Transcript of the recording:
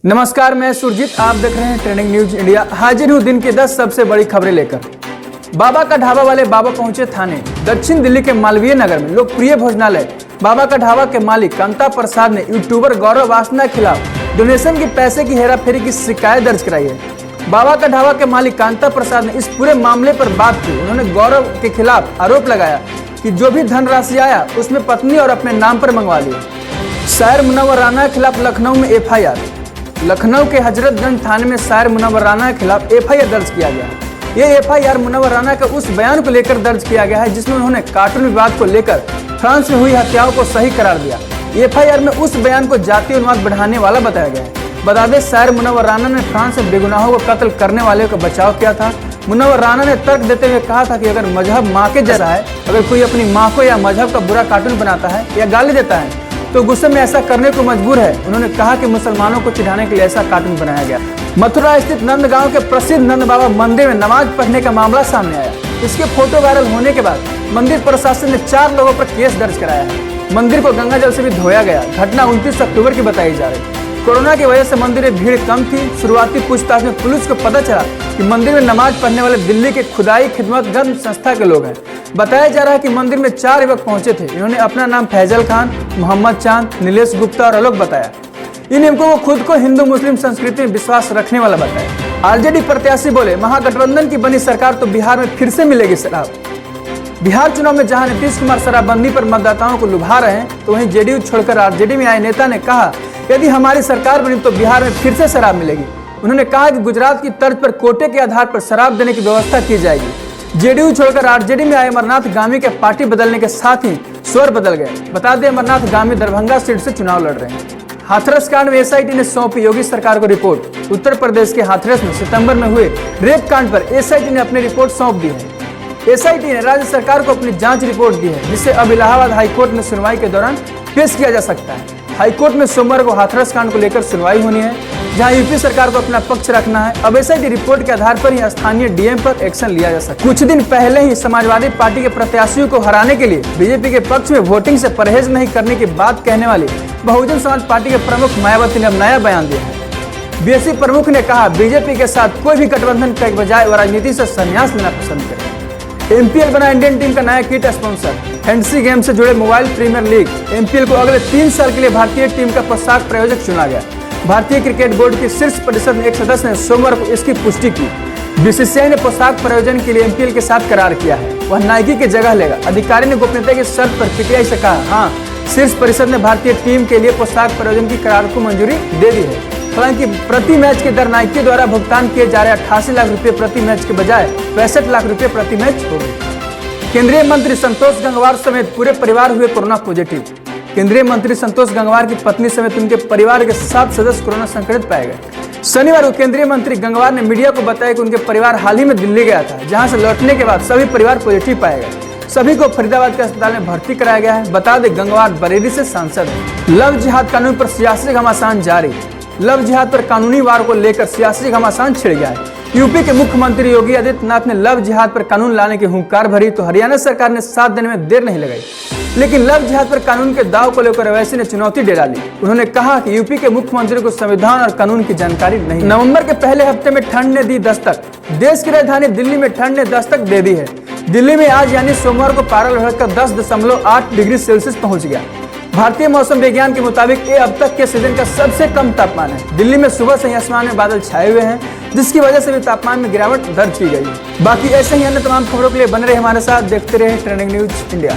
नमस्कार, मैं सुरजीत, आप देख रहे हैं ट्रेंडिंग न्यूज इंडिया। हाजिर हूँ दिन की 10 सबसे बड़ी खबरें लेकर। बाबा का ढाबा वाले बाबा पहुंचे थाने। दक्षिण दिल्ली के मालवीय नगर में लोकप्रिय भोजनालय बाबा का ढाबा के मालिक कांता प्रसाद ने यूट्यूबर गौरव वासना के खिलाफ डोनेशन के पैसे की हेराफेरी की शिकायत दर्ज कराई है। बाबा का ढाबा के मालिक कांता प्रसाद ने इस पूरे मामले पर बात की। उन्होंने गौरव के खिलाफ आरोप लगाया कि जो भी धनराशि आया उसमें पत्नी और अपने नाम पर मंगवा लिया। शायर मुनव्वर राना के खिलाफ लखनऊ में एफआईआर। लखनऊ के हजरतगंज थाने में शायर मुनव्वर राना के खिलाफ एफआईआर दर्ज किया गया। ये एफआईआर मुनव्वर राना के उस बयान को लेकर दर्ज किया गया है जिसमें उन्होंने कार्टून विवाद को लेकर फ्रांस में हुई हत्याओं को सही करार दिया। एफआईआर में उस बयान को जातीय उन्माद बढ़ाने वाला बताया गया है। बता दें, शायर मुनव्वर राना ने फ्रांस में बेगुनाहों को कत्ल करने वाले का बचाव किया था। मुनव्वर राना ने तर्क देते हुए कहा था कि अगर मजहब माँ के जैसा है, अगर कोई अपनी माँ को या मजहब का बुरा कार्टून बनाता है या गाली देता है तो गुस्से में ऐसा करने को मजबूर है। उन्होंने कहा कि मुसलमानों को चिढ़ाने के लिए ऐसा कार्टून बनाया गया। मथुरा स्थित नंदगांव के प्रसिद्ध नंद बाबा मंदिर में नमाज पढ़ने का मामला सामने आया। इसके फोटो वायरल होने के बाद मंदिर प्रशासन ने 4 लोगों पर केस दर्ज कराया है। मंदिर को गंगा जल से भी धोया गया। घटना 29 अक्टूबर की बताई जा रही। कोरोना की वजह से मंदिर में भीड़ कम थी। शुरुआती पूछताछ में पुलिस को पता चला कि मंदिर में नमाज पढ़ने वाले दिल्ली के खुदाई खिदमतगंज संस्था के लोग हैं। बताया जा रहा है कि मंदिर में 4 युवक पहुंचे थे। इन्होंने अपना नाम फैजल खान, मोहम्मद चांद, नीलेश गुप्ता और आलोक बताया। इन युवकों को खुद को हिंदू मुस्लिम संस्कृति में विश्वास रखने वाला बताया। आरजेडी प्रत्याशी बोले, महागठबंधन की बनी सरकार तो बिहार में फिर से मिलेगी शराब। बिहार चुनाव में जहां नीतीश कुमार शराबबंदी पर मतदाताओं को लुभा रहे हैं, तो वहीं जेडीयू छोड़कर आरजेडी में आए नेता ने कहा, यदि हमारी सरकार बनी तो बिहार में फिर से शराब मिलेगी। उन्होंने कहा कि गुजरात की तर्ज पर कोटे के आधार पर शराब देने की व्यवस्था की जाएगी। जेडीयू छोड़कर आरजेडी में आए अमरनाथ गामी के पार्टी बदलने के साथ ही स्वर बदल गए। बता दें, अमरनाथ गामी दरभंगा सीट से चुनाव लड़ रहे हैं। हाथरस कांड में एसआईटी ने सौंपी योगी सरकार को रिपोर्ट। उत्तर प्रदेश के हाथरस में सितंबर में हुए रेप कांड पर एसआईटी ने अपनी रिपोर्ट सौंप दी है। एसआईटी ने राज्य सरकार को अपनी जांच रिपोर्ट दी है, जिसे अब इलाहाबाद हाईकोर्ट में सुनवाई के दौरान पेश किया जा सकता है। हाईकोर्ट में सोमवार को हाथरस कांड को लेकर सुनवाई होनी है, जहां यूपी सरकार को अपना पक्ष रखना है। अब एसआईटी रिपोर्ट के आधार पर ही स्थानीय डीएम पर एक्शन लिया जा सकता है। कुछ दिन पहले ही समाजवादी पार्टी के प्रत्याशियों को हराने के लिए बीजेपी के पक्ष में वोटिंग से परहेज नहीं करने की बात कहने वाली बहुजन समाज पार्टी के प्रमुख मायावती ने अब नया बयान दिया है। बीएसपी प्रमुख ने कहा, बीजेपी के साथ कोई भी गठबंधन के बजाय वो राजनीति से संन्यास लेना पसंद करे। एमपीएल बना इंडियन टीम का नया किट स्पॉन्सर। फैंटेसी गेम से जुड़े मोबाइल प्रीमियर लीग एमपीएल को अगले 3 साल के लिए भारतीय टीम का पोशाक प्रायोजक चुना गया। भारतीय क्रिकेट बोर्ड की शीर्ष परिषद में एक सदस्य ने सोमवार को इसकी पुष्टि की। बीसीसीआई ने पोशाक प्रायोजन के लिए एमपीएल के साथ करार किया है। वह नाइकी की जगह लेगा। अधिकारी ने गोपनीयता की शर्त पर पीटीआई से कहा, हाँ, शीर्ष परिषद ने भारतीय टीम के लिए पोशाक प्रायोजन की करार को मंजूरी दे दी है। हालांकि प्रति मैच की दर नाइकी द्वारा भुगतान किए जा रहे 88 लाख रुपए प्रति मैच के बजाय 65 लाख रुपए प्रति मैच होगी। केंद्रीय मंत्री संतोष गंगवार समेत पूरे परिवार हुए कोरोना पॉजिटिव। केंद्रीय मंत्री संतोष गंगवार की पत्नी समेत उनके परिवार के 7 सदस्य कोरोना संक्रमित पाए गए। शनिवार को केंद्रीय मंत्री गंगवार ने मीडिया को बताया कि उनके परिवार हाल ही में दिल्ली गया था, जहां से लौटने के बाद सभी परिवार पॉजिटिव पाए गए। सभी को फरीदाबाद के अस्पताल में भर्ती कराया गया है। बता दें, गंगवार बरेली से सांसद है। लव जिहाद कानून पर सियासी घमासान जारी। लव जिहाद पर कानूनी वार को लेकर सियासी घमासान छिड़ गया है। यूपी के मुख्यमंत्री योगी आदित्यनाथ ने लव जिहाद पर कानून लाने की हुंकार भरी तो हरियाणा सरकार ने 7 देने में देर नहीं लगाई। लेकिन लव जिहाद पर कानून के दाव को लेकर ओवैसी ने चुनौती दे डाली। उन्होंने कहा कि यूपी के मुख्यमंत्री को संविधान और कानून की जानकारी नहीं। नवंबर के पहले हफ्ते में ठंड ने दी दस्तक। देश की राजधानी दिल्ली में ठंड ने दस्तक दे दी है। दिल्ली में आज यानी सोमवार को पारा बढ़कर 10.8 डिग्री सेल्सियस पहुंच गया। भारतीय मौसम विज्ञान के मुताबिक ये अब तक के सीजन का सबसे कम तापमान है। दिल्ली में सुबह से ही आसमान में बादल छाए हुए हैं, जिसकी वजह से भी तापमान में गिरावट दर्ज की गई। बाकी ऐसे ही अन्य तमाम खबरों के लिए बने रहे हमारे साथ, देखते रहे ट्रेंडिंग न्यूज इंडिया।